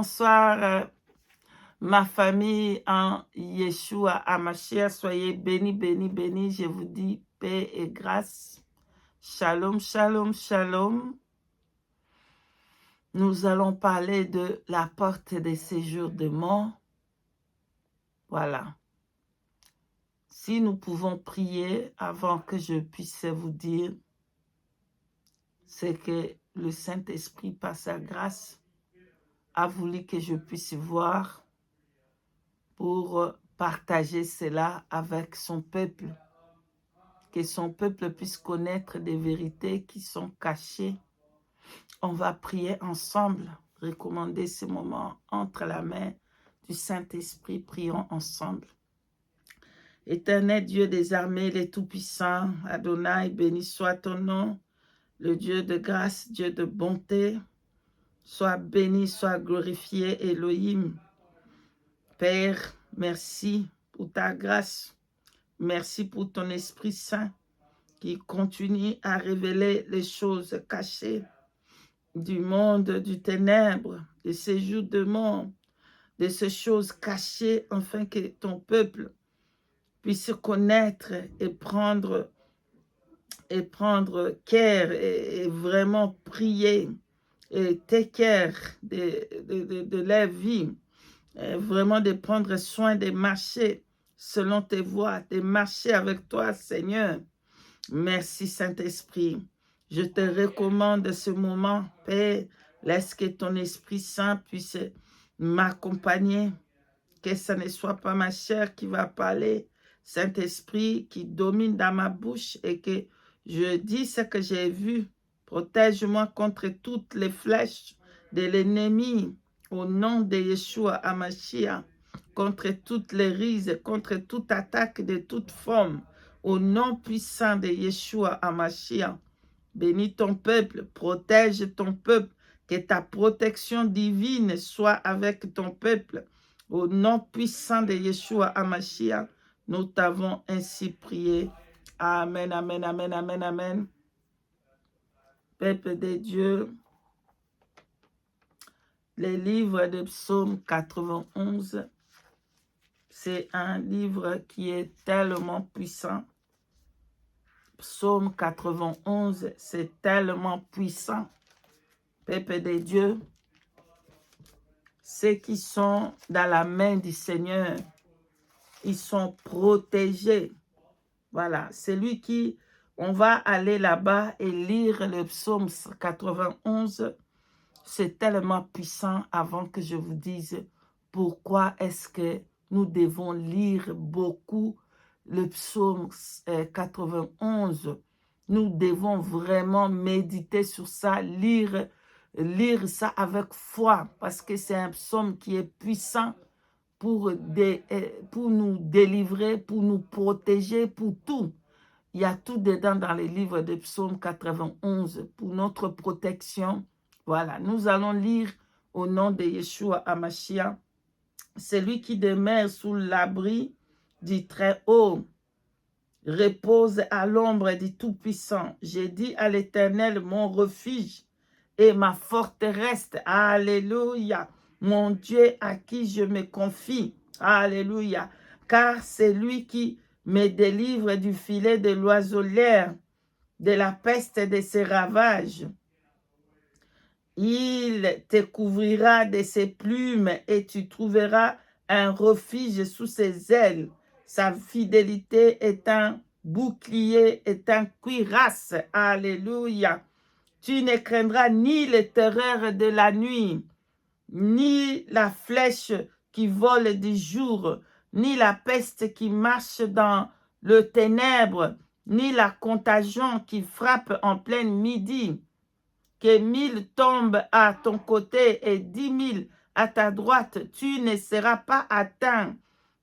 bonsoir, ma famille en Yeshua Hamashiach. Soyez bénis, bénis, bénis. Je vous dis paix et grâce. Shalom, shalom, shalom. Nous allons parler de la porte des séjours de mort. Voilà. Si nous pouvons prier avant que je puisse vous dire, c'est que le Saint-Esprit, par sa grâce, a voulu que je puisse voir pour partager cela avec son peuple, que son peuple puisse connaître des vérités qui sont cachées. On va prier ensemble, recommander ce moment entre la main du Saint-Esprit. Prions ensemble. Éternel Dieu des armées, les Tout-Puissants, Adonai, béni soit ton nom, le Dieu de grâce, Dieu de bonté, sois béni, sois glorifié, Elohim. Père, merci pour ta grâce. Merci pour ton Esprit Saint qui continue à révéler les choses cachées du monde, du ténèbre, de ces jours de mort, de ces choses cachées, afin que ton peuple puisse connaître et prendre care et vraiment prier et take care de leur vie, et vraiment de prendre soin de marcher selon tes voies, de marcher avec toi, Seigneur. Merci, Saint-Esprit. Je te recommande ce moment, Père. Laisse que ton Esprit Saint puisse m'accompagner, que ce ne soit pas ma chair qui va parler, Saint-Esprit qui domine dans ma bouche et que je dis ce que j'ai vu. Protège-moi contre toutes les flèches de l'ennemi au nom de Yeshua Hamashiach, contre toutes les rises, contre toute attaque de toute forme, au nom puissant de Yeshua Hamashiach. Bénis ton peuple, protège ton peuple, que ta protection divine soit avec ton peuple. Au nom puissant de Yeshua Hamashiach, nous t'avons ainsi prié. Amen, amen, amen, amen, amen. Peuple de Dieu, le livre de Psaume 91, c'est un livre qui est tellement puissant. Psaume 91, c'est tellement puissant. Peuple de Dieu, ceux qui sont dans la main du Seigneur, ils sont protégés. Voilà, c'est lui qui, on va aller là-bas et lire le psaume 91. C'est tellement puissant avant que je vous dise pourquoi est-ce que nous devons lire beaucoup le psaume 91. Nous devons vraiment méditer sur ça, lire ça avec foi, parce que c'est un psaume qui est puissant pour nous délivrer, pour nous protéger, pour tout. Il y a tout dedans dans les livres de psaume 91 pour notre protection. Voilà, nous allons lire au nom de Yeshua Hamashiach. Celui qui demeure sous l'abri du Très-Haut repose à l'ombre du Tout-Puissant. J'ai dit à l'Éternel, mon refuge et ma forteresse. Alléluia. Mon Dieu à qui je me confie. Alléluia. Car c'est lui qui me délivre du filet de l'oiseleur, de la peste et de ses ravages. Il te couvrira de ses plumes et tu trouveras un refuge sous ses ailes. Sa fidélité est un bouclier, est un cuirasse. Alléluia. Tu ne craindras ni les terreurs de la nuit, ni la flèche qui vole du jour, ni la peste qui marche dans le ténèbre, ni la contagion qui frappe en plein midi. Que 1000 tombent à ton côté et 10 000 à ta droite, tu ne seras pas atteint.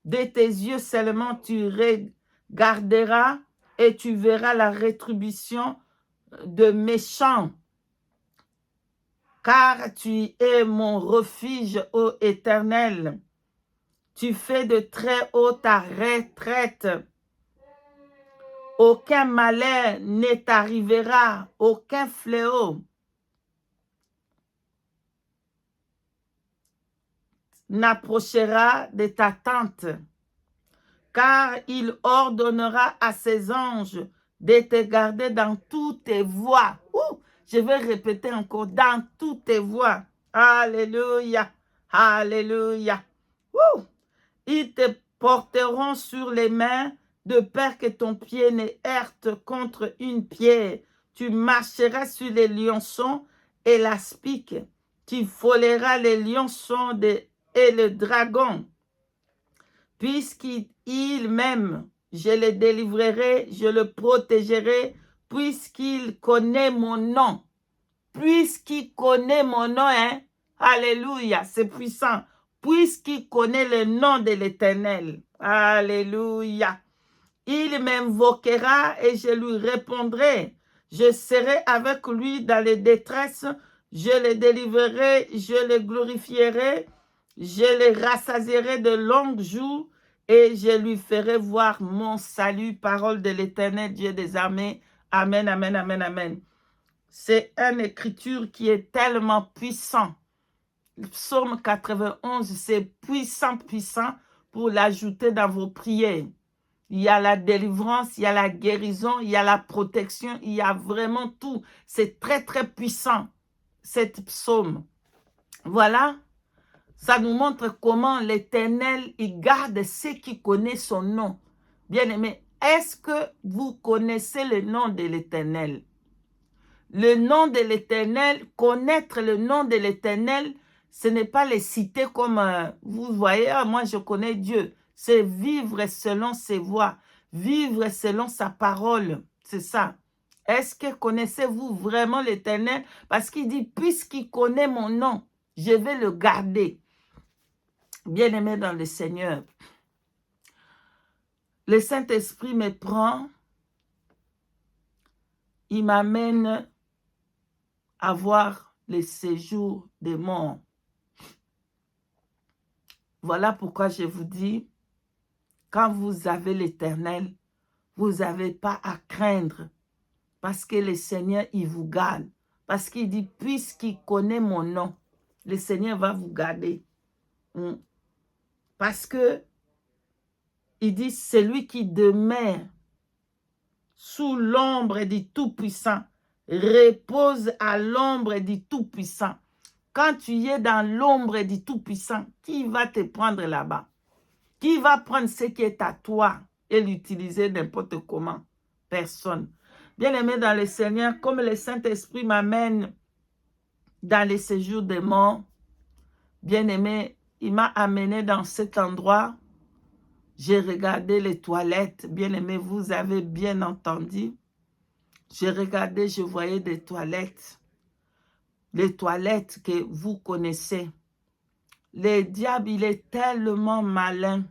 De tes yeux seulement tu regarderas et tu verras la rétribution de méchants. Car tu es mon refuge, ô Éternel. Tu fais de très haut ta retraite. Aucun malheur ne t'arrivera, aucun fléau. n'approchera de ta tente, car il ordonnera à ses anges de te garder dans toutes tes voies. Je vais répéter encore, dans toutes tes voies. Alléluia, alléluia. Ils te porteront sur les mains, de peur que ton pied ne heurte contre une pierre. Tu marcheras sur les lionceaux et l'aspic. Tu frôleras les lionceaux et le dragon. Puisqu'il m'aime, je le délivrerai, je le protégerai, puisqu'il connaît mon nom. Puisqu'il connaît mon nom, hein? Alléluia, c'est puissant. Puisqu'il connaît le nom de l'Éternel. Alléluia. Il m'invoquera et je lui répondrai. Je serai avec lui dans les détresses. Je le délivrerai, je le glorifierai. Je le rassasierai de longs jours et je lui ferai voir mon salut. Parole de l'Éternel, Dieu des armées. Amen, amen, amen, amen. C'est une écriture qui est tellement puissante. Le psaume 91, c'est puissant, puissant pour l'ajouter dans vos prières. Il y a la délivrance, il y a la guérison, il y a la protection, il y a vraiment tout. C'est très, très puissant, cette psaume. Voilà, ça nous montre comment l'Éternel, il garde ceux qui connaissent son nom. Bien-aimés, est-ce que vous connaissez le nom de l'Éternel? Le nom de l'Éternel, connaître le nom de l'Éternel, ce n'est pas les citer comme, vous voyez, moi je connais Dieu. C'est vivre selon ses voies, vivre selon sa parole, c'est ça. Est-ce que connaissez-vous vraiment l'Éternel? Parce qu'il dit, puisqu'il connaît mon nom, je vais le garder. Bien-aimé dans le Seigneur, le Saint-Esprit me prend, il m'amène à voir le séjour des morts. Voilà pourquoi je vous dis, quand vous avez l'Éternel, vous n'avez pas à craindre, parce que le Seigneur, il vous garde. Parce qu'il dit, puisqu'il connaît mon nom, le Seigneur va vous garder. Parce que, il dit, celui qui demeure sous l'ombre du Tout-Puissant, repose à l'ombre du Tout-Puissant. Quand tu es dans l'ombre du Tout-Puissant, qui va te prendre là-bas? Qui va prendre ce qui est à toi et l'utiliser n'importe comment? Personne. Bien-aimé dans le Seigneur, comme le Saint-Esprit m'amène dans les séjours des morts, bien-aimé, il m'a amené dans cet endroit. J'ai regardé les toilettes. Bien-aimé, vous avez bien entendu. J'ai regardé, je voyais des toilettes. Les toilettes que vous connaissez. Le diable, il est tellement malin.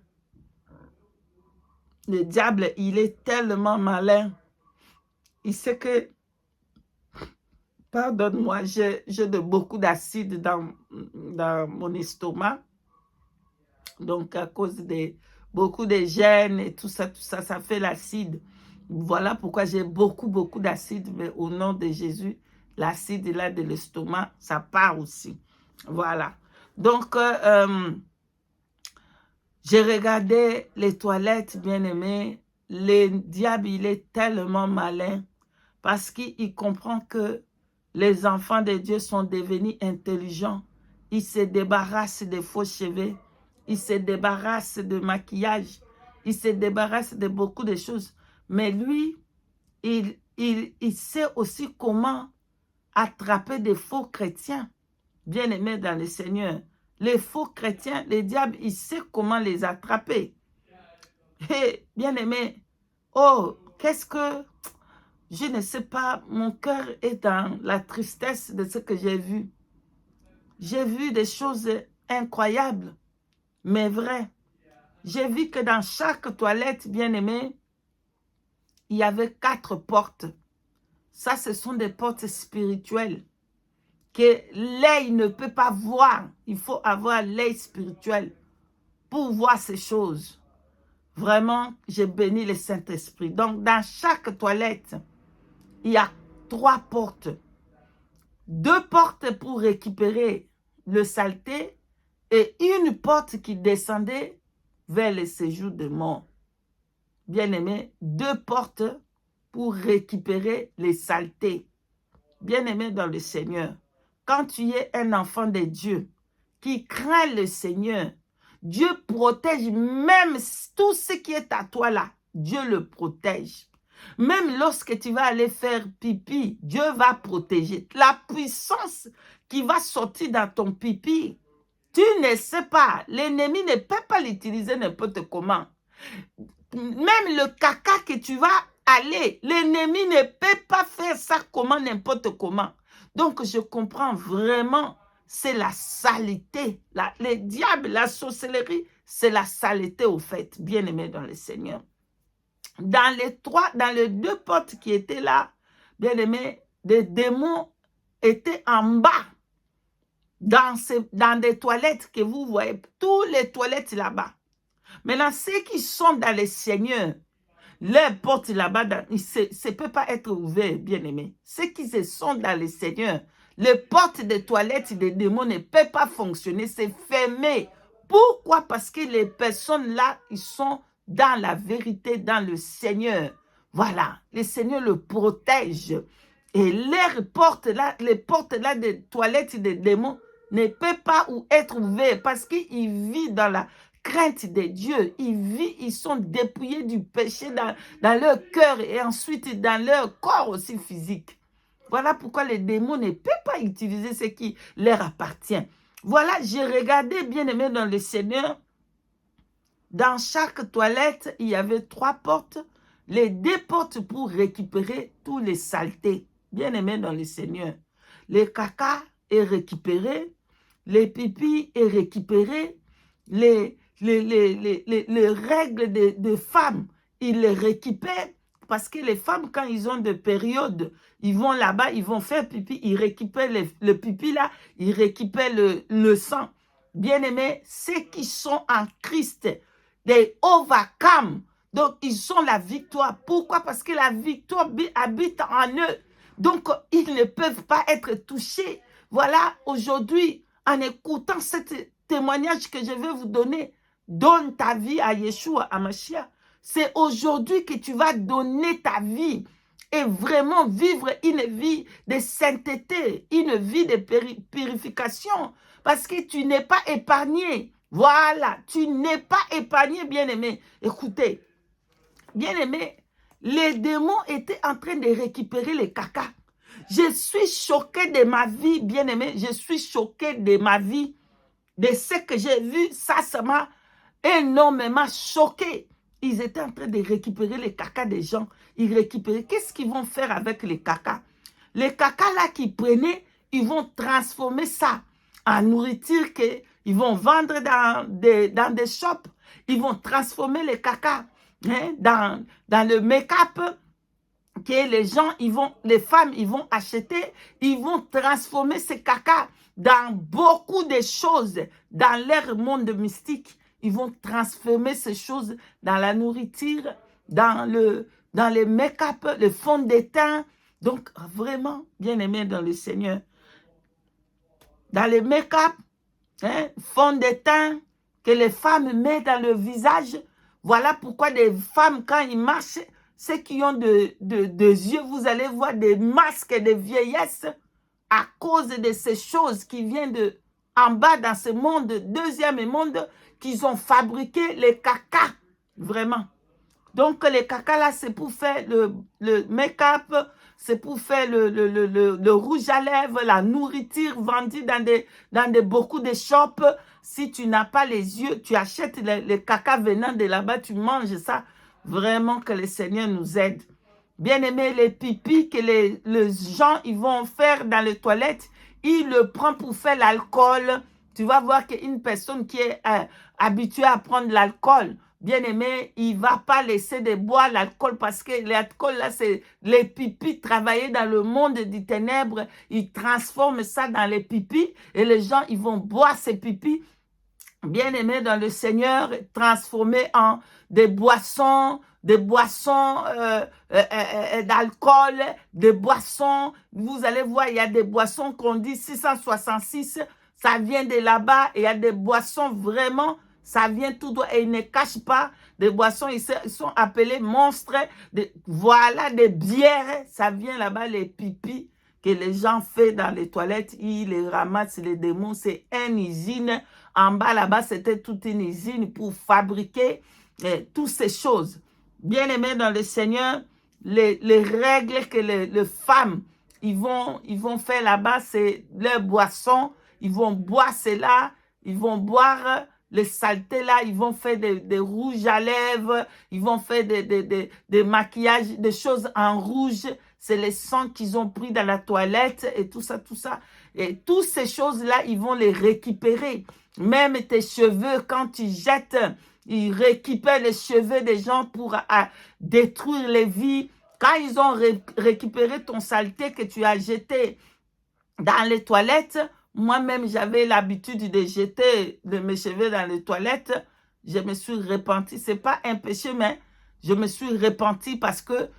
Le diable, il est tellement malin. Il sait que, pardonne-moi, j'ai beaucoup d'acide dans mon estomac. Donc, à cause de beaucoup de gènes et tout ça, ça fait l'acide. Voilà pourquoi j'ai beaucoup d'acide. Mais au nom de Jésus, l'acide là de l'estomac, ça part aussi. Voilà. Donc, j'ai regardé les toilettes, bien-aimés. Le diable, il est tellement malin parce qu'il comprend que les enfants de Dieu sont devenus intelligents. Ils se débarrassent des faux cheveux. Ils se débarrassent de maquillage. Ils se débarrassent de beaucoup de choses. Mais lui, il sait aussi comment attraper des faux chrétiens. Bien-aimés dans le Seigneur. Les faux chrétiens, le diable, il sait comment les attraper. Et bien-aimé, oh, qu'est-ce que... Je ne sais pas, mon cœur est dans la tristesse de ce que j'ai vu. J'ai vu des choses incroyables, mais vraies. J'ai vu que dans chaque toilette, bien-aimé, il y avait 4 portes. Ça, ce sont des portes spirituelles que l'œil ne peut pas voir. Il faut avoir l'œil spirituel pour voir ces choses. Vraiment, j'ai béni le Saint-Esprit. Donc, dans chaque toilette, il y a 3 portes. 2 portes pour récupérer le saleté et une porte qui descendait vers le séjour de mort. Bien-aimé, 2 portes pour récupérer les saletés. Bien-aimé dans le Seigneur, quand tu es un enfant de Dieu qui craint le Seigneur, Dieu protège même tout ce qui est à toi là. Dieu le protège. Même lorsque tu vas aller faire pipi, Dieu va protéger. La puissance qui va sortir dans ton pipi, tu ne sais pas. L'ennemi ne peut pas l'utiliser n'importe comment. Même le caca que tu vas aller, l'ennemi ne peut pas faire ça comment, n'importe comment. Donc, je comprends vraiment, c'est la saleté. Les diables, la sorcellerie, c'est la saleté au fait, bien-aimé dans le Seigneur. Dans les 2 portes qui étaient là, bien-aimé, des démons étaient en bas, dans des toilettes que vous voyez, toutes les toilettes là-bas. Maintenant, ceux qui sont dans le Seigneur, les portes là-bas, ça ne peut pas être ouvert, bien-aimé. Ceux qui sont dans le Seigneur, les portes des toilettes des démons ne peuvent pas fonctionner, c'est fermé. Pourquoi? Parce que les personnes là, ils sont dans la vérité, dans le Seigneur. Voilà, le Seigneur le protège. Et les portes là des toilettes des démons ne peuvent pas être ouvertes parce qu'ils vivent dans la crainte de Dieu. Ils sont dépouillés du péché dans leur cœur et ensuite dans leur corps aussi physique. Voilà pourquoi les démons ne peuvent pas utiliser ce qui leur appartient. Voilà, j'ai regardé, bien-aimé dans le Seigneur. Dans chaque toilette, il y avait 3 portes. Les 2 portes pour récupérer tous les saletés. Bien-aimé dans le Seigneur. Les caca est récupéré. Les pipis est récupéré. Les règles de femmes, ils les récupèrent parce que les femmes, quand ils ont des périodes, ils vont là-bas, ils vont faire pipi, ils récupèrent le pipi là, ils récupèrent le sang. Bien-aimés, ceux qui sont en Christ, des overcome, donc ils ont la victoire. Pourquoi? Parce que la victoire habite en eux. Donc, ils ne peuvent pas être touchés. Voilà, aujourd'hui, en écoutant ce témoignage que je vais vous donner, donne ta vie à Yeshua, à Mashiach. C'est aujourd'hui que tu vas donner ta vie et vraiment vivre une vie de sainteté, une vie de purification, parce que tu n'es pas épargné. Voilà, tu n'es pas épargné, bien-aimé. Écoutez, bien-aimé, les démons étaient en train de récupérer les caca. Je suis choqué de ma vie, bien-aimé. Je suis choqué de ma vie, de ce que j'ai vu. Ça m'a énormément choqué. Ils étaient en train de récupérer les caca des gens. Ils récupéraient. Qu'est-ce qu'ils vont faire avec les caca? Les caca là qu'ils prenaient, ils vont transformer ça en nourriture qu'ils vont vendre dans des shops. Ils vont transformer les caca dans le make-up que les gens, les femmes, ils vont acheter. Ils vont transformer ces caca dans beaucoup de choses dans leur monde mystique. Ils vont transformer ces choses dans la nourriture, dans les make-up, le fond de teint. Donc, vraiment, bien-aimé dans le Seigneur, dans les make-up, fond de teint que les femmes mettent dans le visage. Voilà pourquoi des femmes, quand ils marchent, ceux qui ont des yeux, vous allez voir des masques de vieillesse à cause de ces choses qui viennent en bas dans ce monde, deuxième monde, qu'ils ont fabriqué les caca, vraiment. Donc, les caca là, c'est pour faire le make-up, c'est pour faire le rouge à lèvres, la nourriture vendue dans beaucoup de shops. Si tu n'as pas les yeux, tu achètes les caca venant de là-bas, tu manges ça. Vraiment que le Seigneur nous aide. Bien aimé, les pipis que les gens ils vont faire dans les toilettes, ils le prennent pour faire l'alcool. Tu vas voir qu'une personne qui est habituée à prendre l'alcool, bien aimé, il ne va pas laisser de boire l'alcool parce que l'alcool, là, c'est les pipis travaillés dans le monde des ténèbres. Ils transforment ça dans les pipis et les gens, ils vont boire ces pipis. Bien aimé dans le Seigneur, transformés en des boissons d'alcool, des boissons, vous allez voir, il y a des boissons qu'on dit 666, ça vient de là-bas. Et il y a des boissons vraiment, ça vient tout droit. Et ils ne cachent pas des boissons, ils sont appelés monstres. Voilà, des bières, ça vient là-bas, les pipis que les gens font dans les toilettes, ils les ramassent, les démons. C'est une usine. En bas, là-bas, c'était toute une usine pour fabriquer toutes ces choses. Bien aimés dans le Seigneur, les règles que les femmes, ils vont faire là-bas, c'est leur boisson. Ils vont boire cela, ils vont boire les saletés là, ils vont faire des rouges à lèvres, ils vont faire des maquillages, des choses en rouge. C'est les sangs qu'ils ont pris dans la toilette et tout ça, tout ça. Et toutes ces choses-là, ils vont les récupérer. Même tes cheveux, quand tu jettes, ils récupèrent les cheveux des gens pour détruire les vies. Quand ils ont récupéré ton saleté que tu as jeté dans les toilettes, moi-même, j'avais l'habitude de jeter mes cheveux dans les toilettes. Je me suis repenti. Ce n'est pas un péché, mais je me suis repenti parce que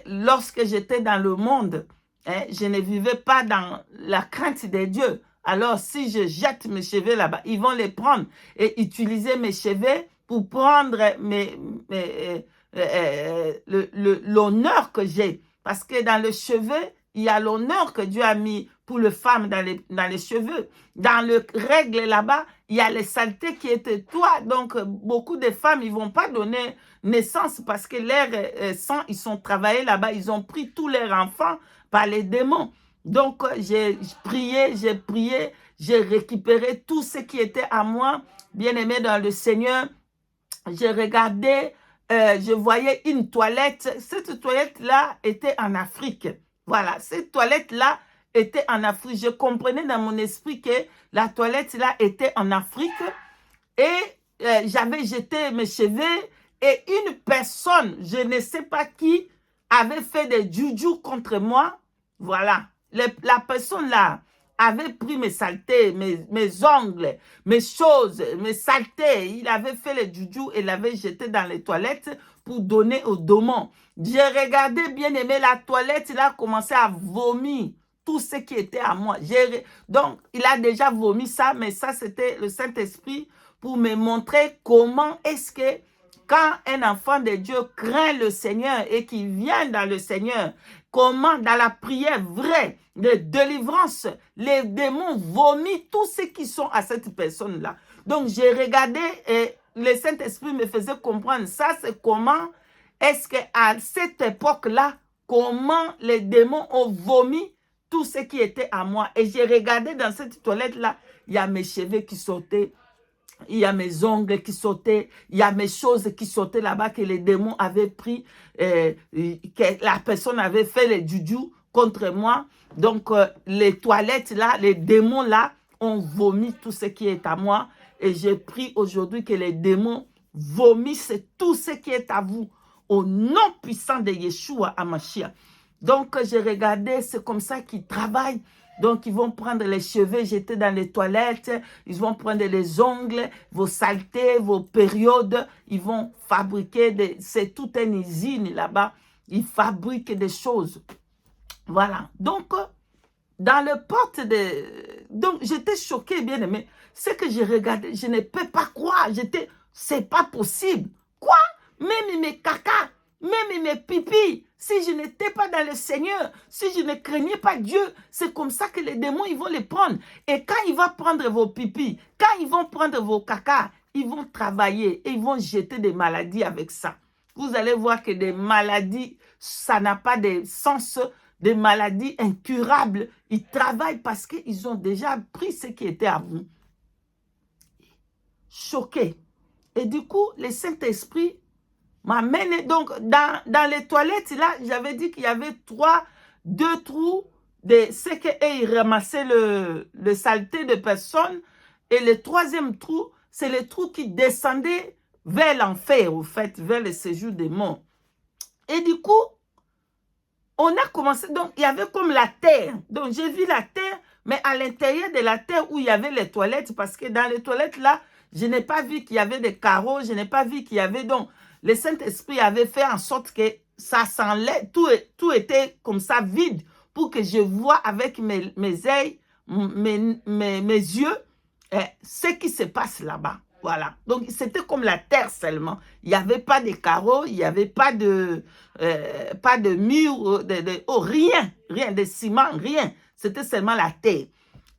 lorsque j'étais dans le monde, je ne vivais pas dans la crainte de Dieu. Alors, si je jette mes cheveux là-bas, ils vont les prendre et utiliser mes cheveux pour prendre l'honneur que j'ai. Parce que dans le cheveu, il y a l'honneur que Dieu a mis pour les femmes dans les cheveux. Dans le règle là-bas, il y a les saletés qui étaient toi. Donc, beaucoup de femmes, ils ne vont pas donner naissance parce que leurs sang, ils sont travaillés là-bas. Ils ont pris tous leurs enfants par les démons. Donc, j'ai prié, j'ai récupéré tout ce qui était à moi. Bien-aimé dans le Seigneur, j'ai regardé, je voyais une toilette. Cette toilette-là était en Afrique. Voilà, cette toilette-là était en Afrique. Je comprenais dans mon esprit que la toilette-là était en Afrique. Et j'avais jeté mes cheveux. Et une personne, je ne sais pas qui, avait fait des juju contre moi. Voilà, la personne-là avait pris mes saletés, mes ongles, mes choses, mes saletés. Il avait fait les juju et l'avait jeté dans les toilettes pour donner aux démons. J'ai regardé, bien aimé, la toilette, il a commencé à vomir tout ce qui était à moi. Donc, il a déjà vomi ça, mais ça, c'était le Saint-Esprit pour me montrer comment est-ce que quand un enfant de Dieu craint le Seigneur et qu'il vient dans le Seigneur, comment dans la prière vraie de délivrance, les démons vomissent tous ceux qui sont à cette personne-là. Donc, j'ai regardé et le Saint-Esprit me faisait comprendre ça, c'est comment est-ce qu'à cette époque-là, comment les démons ont vomi tout ce qui était à moi. Et j'ai regardé dans cette toilette-là, il y a mes cheveux qui sautaient, il y a mes ongles qui sautaient, il y a mes choses qui sautaient là-bas que les démons avaient pris, que la personne avait fait les juju contre moi. Donc, les toilettes là, les démons là, ont vomi tout ce qui est à moi. Et j'ai pris aujourd'hui que les démons vomissent tout ce qui est à vous. Au nom puissant de Yeshua Hamashiach. Donc, j'ai regardé, c'est comme ça qu'ils travaillent. Donc, ils vont prendre les cheveux, jeter dans les toilettes. Ils vont prendre les ongles, vos saletés, vos périodes. Ils vont fabriquer, c'est toute une usine là-bas. Ils fabriquent des choses. Voilà. Donc, dans le porte de... Donc, j'étais choquée, bien aimé. Ce que j'ai regardé, je ne peux pas croire. C'est pas possible. Quoi? Même mes caca, même mes pipis, si je n'étais pas dans le Seigneur, si je ne craignais pas Dieu, c'est comme ça que les démons, ils vont les prendre. Et quand ils vont prendre vos pipis, quand ils vont prendre vos caca, ils vont travailler et ils vont jeter des maladies avec ça. Vous allez voir que des maladies, ça n'a pas de sens, des maladies incurables. Ils travaillent parce qu'ils ont déjà pris ce qui était à vous. Choqué. Et du coup, le Saint-Esprit m'amène. Donc, dans les toilettes, là, j'avais dit qu'il y avait deux trous de ce qu'ils ramassaient le saleté de personnes. Et le troisième trou, c'est le trou qui descendait vers l'enfer, au fait, vers le séjour des morts. Et du coup, on a commencé, donc il y avait comme la terre. Donc, j'ai vu la terre, mais à l'intérieur de la terre où il y avait les toilettes, parce que dans les toilettes, là, je n'ai pas vu qu'il y avait des carreaux, je n'ai pas vu qu'il y avait, donc, le Saint-Esprit avait fait en sorte que ça s'enlève, tout était comme ça vide pour que je vois avec mes yeux ce qui se passe là-bas. Voilà. Donc, c'était comme la terre seulement. Il n'y avait pas de carreaux, il n'y avait pas de mur, oh, rien, rien, de ciment, rien. C'était seulement la terre.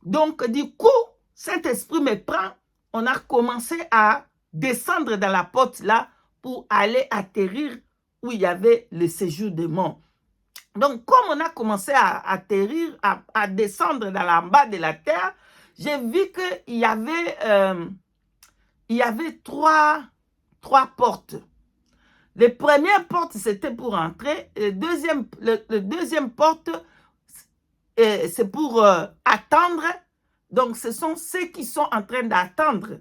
Donc, du coup, Saint-Esprit me prend. On a commencé à descendre dans la porte là pour aller atterrir où il y avait le séjour des morts. Donc, comme on a commencé à atterrir, à descendre dans la bas de la terre, j'ai vu qu'il y avait trois portes. Les premières portes, c'était pour entrer. Le deuxième porte, c'est pour attendre. Donc, ce sont ceux qui sont en train d'attendre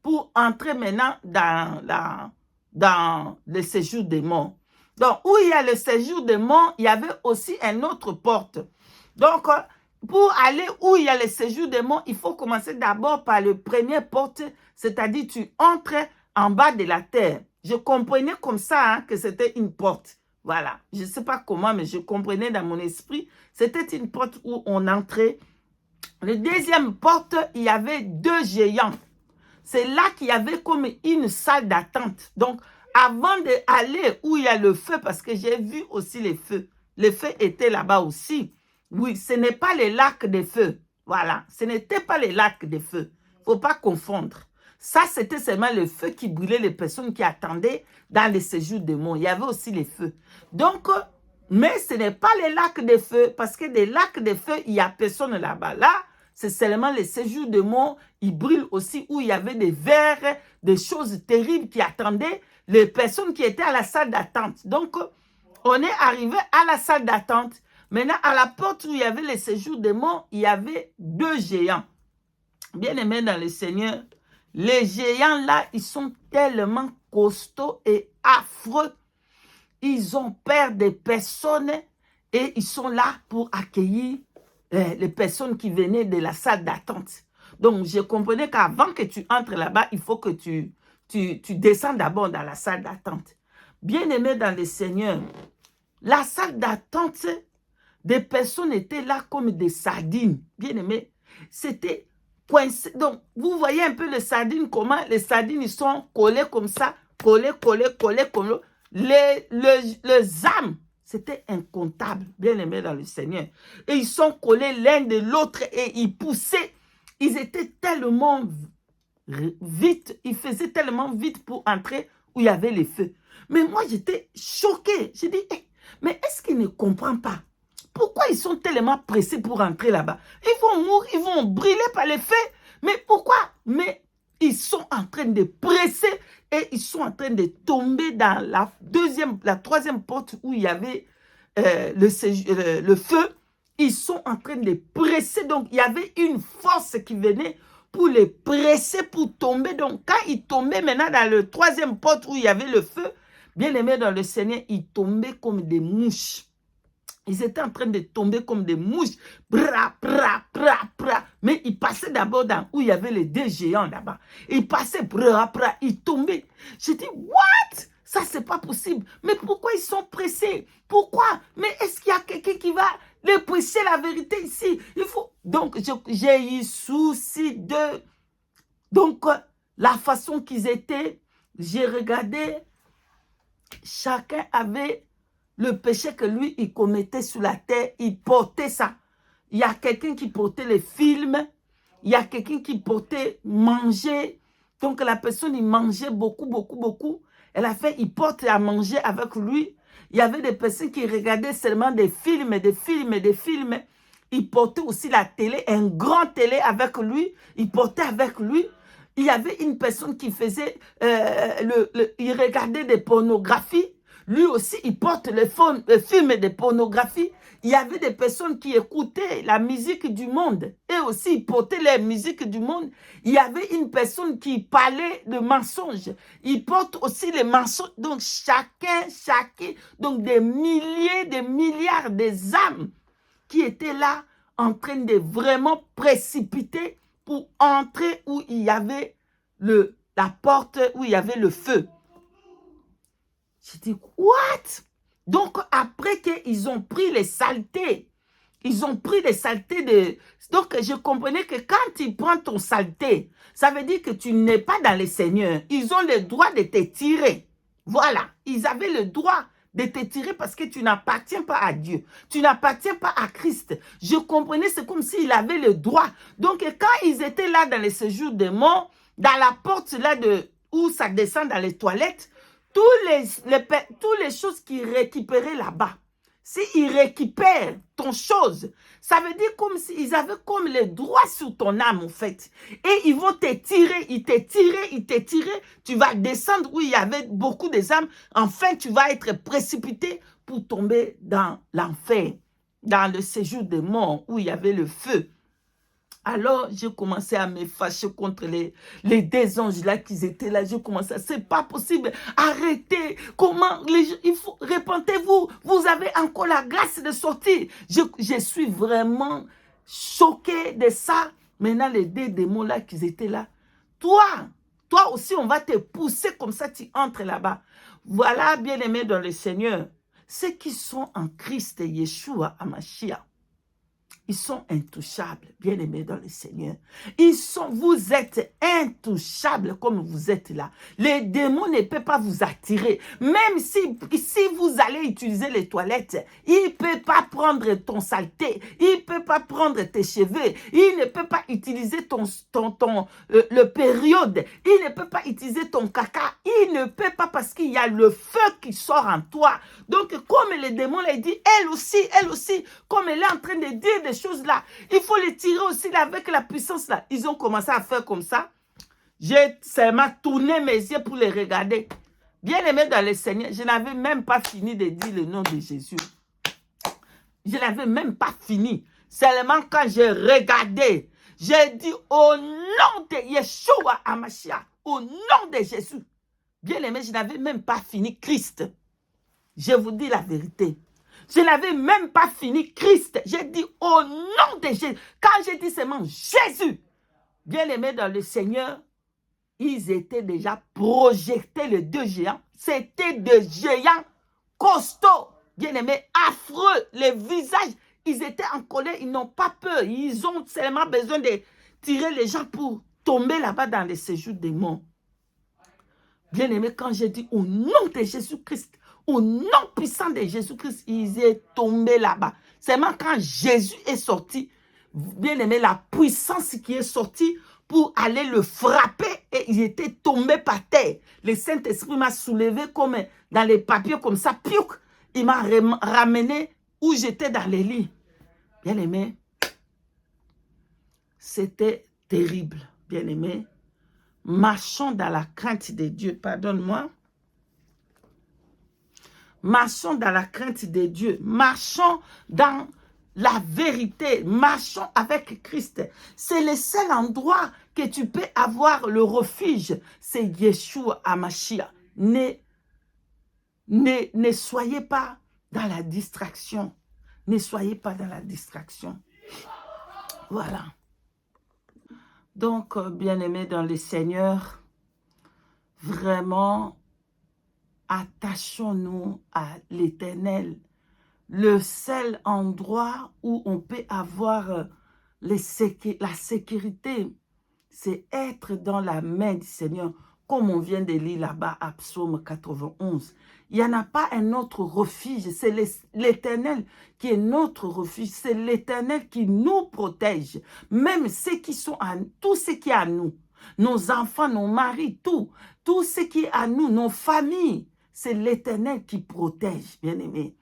pour entrer maintenant dans le séjour des morts. Donc, où il y a le séjour des morts, il y avait aussi une autre porte. Donc, pour aller où il y a le séjour des morts, il faut commencer d'abord par la première porte, c'est-à-dire tu entres en bas de la terre. Je comprenais comme ça hein, que c'était une porte. Voilà. Je ne sais pas comment, mais je comprenais dans mon esprit. C'était une porte où on entrait. La deuxième porte, il y avait deux géants. C'est là qu'il y avait comme une salle d'attente. Donc, avant d'aller où il y a le feu, parce que j'ai vu aussi les feux étaient là-bas aussi. Oui, ce n'est pas les lacs de feu. Voilà, ce n'était pas les lacs de feu. Il ne faut pas confondre. Ça, c'était seulement le feu qui brûlait les personnes qui attendaient dans les séjours des morts. Il y avait aussi les feux. Donc, mais ce n'est pas les lacs de feu, parce que des lacs de feu, il n'y a personne là-bas. Là, c'est seulement les séjours de mort, ils brûlent aussi où il y avait des vers, des choses terribles qui attendaient les personnes qui étaient à la salle d'attente. Donc, on est arrivé à la salle d'attente. Maintenant, à la porte où il y avait les séjours de mort, il y avait deux géants. Bien-aimés dans le Seigneur, les géants là, ils sont tellement costauds et affreux. Ils ont peur des personnes et ils sont là pour accueillir les personnes qui venaient de la salle d'attente. Donc, je comprenais qu'avant que tu entres là-bas, il faut que tu descends d'abord dans la salle d'attente. Bien-aimé dans le Seigneur, la salle d'attente, des personnes étaient là comme des sardines. Bien-aimé, c'était coincé. Donc, vous voyez un peu les sardines, comment les sardines, ils sont collés comme ça, collés, comme les âmes. C'était incontable, bien-aimé dans le Seigneur. Et ils sont collés l'un de l'autre et ils poussaient. Ils étaient tellement vite, ils faisaient tellement vite pour entrer où il y avait les feux. Mais moi, j'étais choquée. J'ai dit, hey, mais est-ce qu'ils ne comprennent pas? Pourquoi ils sont tellement pressés pour entrer là-bas? Ils vont mourir, ils vont brûler par les feux. Mais pourquoi? Mais ils sont en train de presser et ils sont en train de tomber dans la troisième porte où il y avait le feu. Ils sont en train de presser. Donc, il y avait une force qui venait pour les presser, pour tomber. Donc, quand ils tombaient maintenant dans la troisième porte où il y avait le feu, bien aimé dans le Seigneur, ils tombaient comme des mouches. Ils étaient en train de tomber comme des mouches. Bra, bra, bra, bra. Mais ils passaient d'abord dans où il y avait les deux géants là-bas. Ils passaient, bra, bra, ils tombaient. J'ai dit, what? Ça, c'est pas possible. Mais pourquoi ils sont pressés? Pourquoi? Mais est-ce qu'il y a quelqu'un qui va leur prêcher la vérité ici? Il faut... Donc, j'ai eu souci de... Donc, la façon qu'ils étaient, j'ai regardé, chacun avait le péché que lui, il commettait sur la terre, il portait ça. Il y a quelqu'un qui portait les films, il y a quelqu'un qui portait manger. Donc la personne, il mangeait beaucoup, beaucoup, beaucoup. Elle a fait, il porte à manger avec lui. Il y avait des personnes qui regardaient seulement des films, des films, des films. Il portait aussi la télé, un grand télé avec lui. Il portait avec lui. Il y avait une personne qui faisait, il regardait des pornographies. Lui aussi, il porte le film de pornographie. Il y avait des personnes qui écoutaient la musique du monde. Et aussi, ils portaient la musique du monde. Il y avait une personne qui parlait de mensonges. Il porte aussi les mensonges. Donc, chacun, donc des milliers, des milliards des âmes qui étaient là en train de vraiment précipiter pour entrer où il y avait la porte, où il y avait le feu. J'ai dit, what? Donc, après qu'ils ont pris les saletés, Ils ont pris des saletés de... Donc, je comprenais que quand tu prends ton saleté, ça veut dire que tu n'es pas dans le Seigneur. Ils ont le droit de te tirer. Voilà. Ils avaient le droit de te tirer parce que tu n'appartiens pas à Dieu. Tu n'appartiens pas à Christ. Je comprenais, c'est comme s'ils avaient le droit. Donc, quand ils étaient là dans les séjours des morts, dans la porte là où ça descend dans les toilettes, toutes les choses qu'ils récupéraient là-bas, s'ils récupèrent ton chose, ça veut dire comme s'ils avaient comme le droit sur ton âme, en fait. Et ils vont te tirer, ils te tirent. Tu vas descendre où il y avait beaucoup d'âmes. Enfin, tu vas être précipité pour tomber dans l'enfer, dans le séjour des morts, où il y avait le feu. Alors, j'ai commencé à me fâcher contre les deux anges là qui étaient là. J'ai commencé à... C'est pas possible. Arrêtez. Comment il faut... Répentez-vous. Vous avez encore la grâce de sortir. Je suis vraiment choqué de ça. Maintenant, les deux démons là qui étaient là. Toi aussi, on va te pousser comme ça, tu entres là-bas. Voilà, bien-aimés dans le Seigneur. Ceux qui sont en Christ Yeshua HaMashiach. Ils sont intouchables, bien-aimés dans le Seigneur. Vous êtes intouchables comme vous êtes là. Les démons ne peuvent pas vous attirer. Même si vous allez utiliser les toilettes, il ne peut pas prendre ton saleté. Il ne peut pas prendre tes cheveux. Il ne peut pas utiliser le période. Il ne peut pas utiliser ton caca. Il ne peut pas parce qu'il y a le feu qui sort en toi. Donc, comme les démons l'ont dit, elle aussi, comme elle est en train de dire des choses là, il faut les tirer aussi là, avec la puissance là. Ils ont commencé à faire comme ça. J'ai seulement tourné mes yeux pour les regarder. Bien aimé dans le Seigneur, je n'avais même pas fini de dire le nom de Jésus. Je n'avais même pas fini. Seulement quand j'ai regardé, j'ai dit au nom de Yeshua HaMashiach, au nom de Jésus. Bien aimé, je n'avais même pas fini Christ. Je vous dis la vérité. Je n'avais même pas fini Christ. J'ai dit au nom de Jésus. Quand j'ai dit seulement Jésus, bien aimé dans le Seigneur, ils étaient déjà projetés, les deux géants. C'était des géants costauds, bien aimés, affreux. Les visages, ils étaient en colère, ils n'ont pas peur. Ils ont seulement besoin de tirer les gens pour tomber là-bas dans les séjours des morts. Bien aimé, quand j'ai dit au nom de Jésus-Christ, au nom puissant de Jésus-Christ, ils sont tombés là-bas. Seulement quand Jésus est sorti, bien aimé, la puissance qui est sortie pour aller le frapper et il était tombé par terre. Le Saint-Esprit m'a soulevé comme dans les papiers comme ça. Piouk, il m'a ramené où j'étais dans les lits. Bien aimé, c'était terrible, bien aimé. Marchons dans la crainte de Dieu, pardonne-moi. Marchons dans la crainte de Dieu. Marchons dans la vérité. Marchons avec Christ. C'est le seul endroit que tu peux avoir le refuge. C'est Yeshua HaMashiach. Ne soyez pas dans la distraction. Ne soyez pas dans la distraction. Voilà. Donc, bien-aimés dans le Seigneur, vraiment, attachons-nous à l'Éternel. Le seul endroit où on peut avoir la sécurité, c'est être dans la main du Seigneur, comme on vient de lire là-bas à Psaume 91. Il n'y en a pas un autre refuge, c'est l'Éternel qui est notre refuge, c'est l'Éternel qui nous protège, même ceux qui sont à tout ce qui est à nous, nos enfants, nos maris, tout ce qui est à nous, nos familles, c'est l'Éternel qui protège, bien-aimés.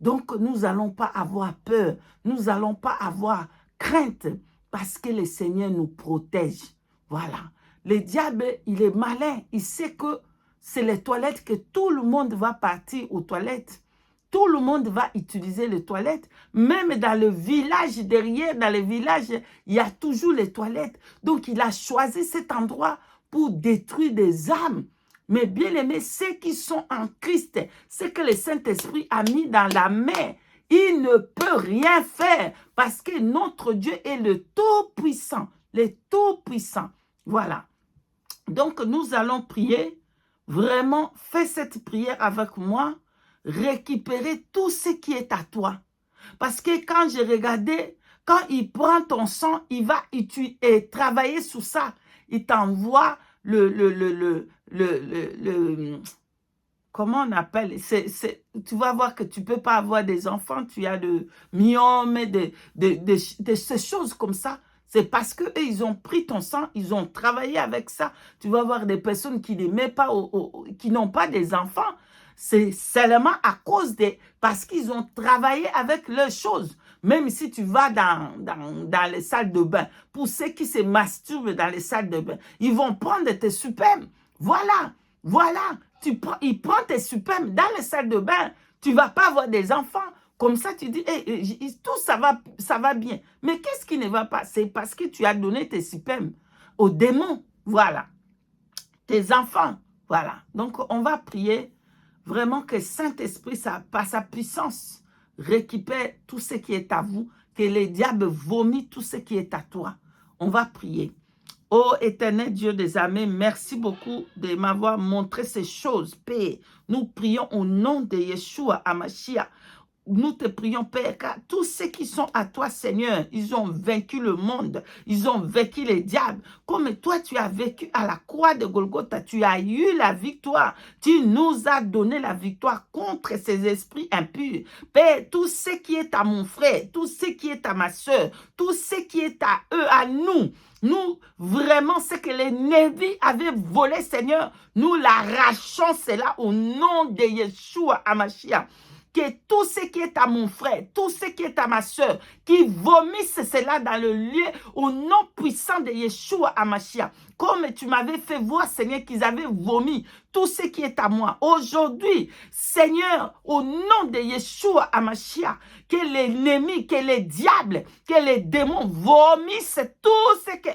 Donc, nous n'allons pas avoir peur, nous n'allons pas avoir crainte, parce que le Seigneur nous protège. Voilà. Le diable, il est malin, il sait que c'est les toilettes, que tout le monde va partir aux toilettes. Tout le monde va utiliser les toilettes. Même dans le village derrière, dans le village, il y a toujours les toilettes. Donc, il a choisi cet endroit pour détruire des âmes. Mais bien aimé, ceux qui sont en Christ, ce que le Saint-Esprit a mis dans la main, il ne peut rien faire parce que notre Dieu est le Tout-Puissant. Le Tout-Puissant. Voilà. Donc, nous allons prier. Vraiment, fais cette prière avec moi. Récupérer tout ce qui est à toi. Parce que quand j'ai regardé, quand il prend ton sang, il va travailler sur ça. Il t'envoie comment on appelle, tu vas voir que tu ne peux pas avoir des enfants, tu as le myome, ces choses comme ça. C'est parce qu'eux, ils ont pris ton sang, ils ont travaillé avec ça. Tu vas voir des personnes qui qui n'ont pas des enfants. C'est seulement à cause parce qu'ils ont travaillé avec leurs choses. Même si tu vas dans les salles de bain, pour ceux qui se masturbent dans les salles de bain, ils vont prendre tes spermes. Voilà, voilà. Il prend tes spermes dans les salles de bain. Tu ne vas pas avoir des enfants. Comme ça, tu dis, tout ça va bien. Mais qu'est-ce qui ne va pas? C'est parce que tu as donné tes spermes aux démons. Voilà. Tes enfants. Voilà. Donc, on va prier vraiment que Saint-Esprit, par sa puissance, récupère tout ce qui est à vous, que les diables vomissent tout ce qui est à toi. On va prier. Ô éternel Dieu des armées, merci beaucoup de m'avoir montré ces choses, Père. Nous prions au nom de Yeshua HaMashiach. Nous te prions, Père, car tous ceux qui sont à toi, Seigneur, ils ont vaincu le monde, ils ont vaincu les diables. Comme toi, tu as vécu à la croix de Golgotha, tu as eu la victoire. Tu nous as donné la victoire contre ces esprits impurs. Père, tout ce qui est à mon frère, tout ce qui est à ma soeur, tout ce qui est à eux, à nous, vraiment, ce que les Névis avaient volé, Seigneur, nous l'arrachons cela au nom de Yeshua HaMashiach. Que tout ce qui est à mon frère, tout ce qui est à ma soeur, qui vomissent cela dans le lieu au nom puissant de Yeshua HaMashiach. Comme tu m'avais fait voir, Seigneur, qu'ils avaient vomi tout ce qui est à moi. Aujourd'hui, Seigneur, au nom de Yeshua HaMashiach, que l'ennemi, que les diables, que les démons vomissent tout ce qui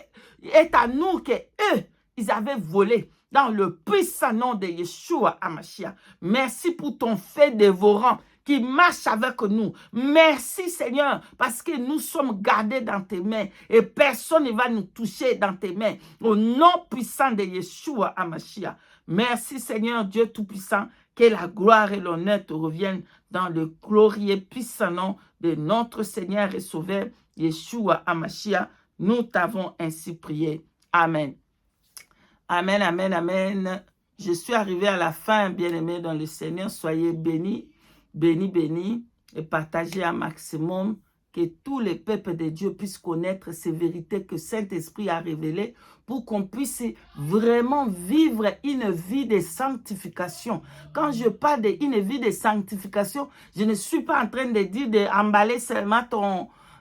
est à nous, que eux, ils avaient volé. Dans le puissant nom de Yeshua HaMashiach. Merci pour ton fait dévorant qui marche avec nous. Merci Seigneur, parce que nous sommes gardés dans tes mains et personne ne va nous toucher dans tes mains. Au nom puissant de Yeshua HaMashiach. Merci Seigneur Dieu Tout-Puissant, que la gloire et l'honneur te reviennent dans le glorieux puissant nom de notre Seigneur et Sauveur Yeshua HaMashiach. Nous t'avons ainsi prié. Amen. Amen, amen, amen. Je suis arrivé à la fin, bien-aimés dans le Seigneur. Soyez bénis, bénis, bénis et partagez un maximum que tous les peuples de Dieu puissent connaître ces vérités que Saint-Esprit a révélées pour qu'on puisse vraiment vivre une vie de sanctification. Quand je parle d'une vie de sanctification, je ne suis pas en train de dire d'emballer seulement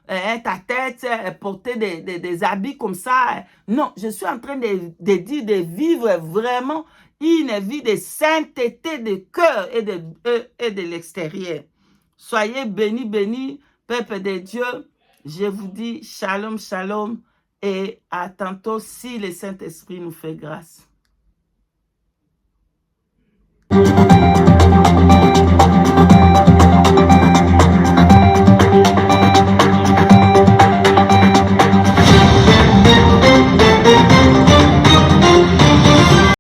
ta tête, porter des habits comme ça. Non, je suis en train de dire de vivre vraiment une vie de sainteté de cœur et de l'extérieur. Soyez bénis, bénis, peuple de Dieu. Je vous dis shalom, shalom et à tantôt si le Saint-Esprit nous fait grâce.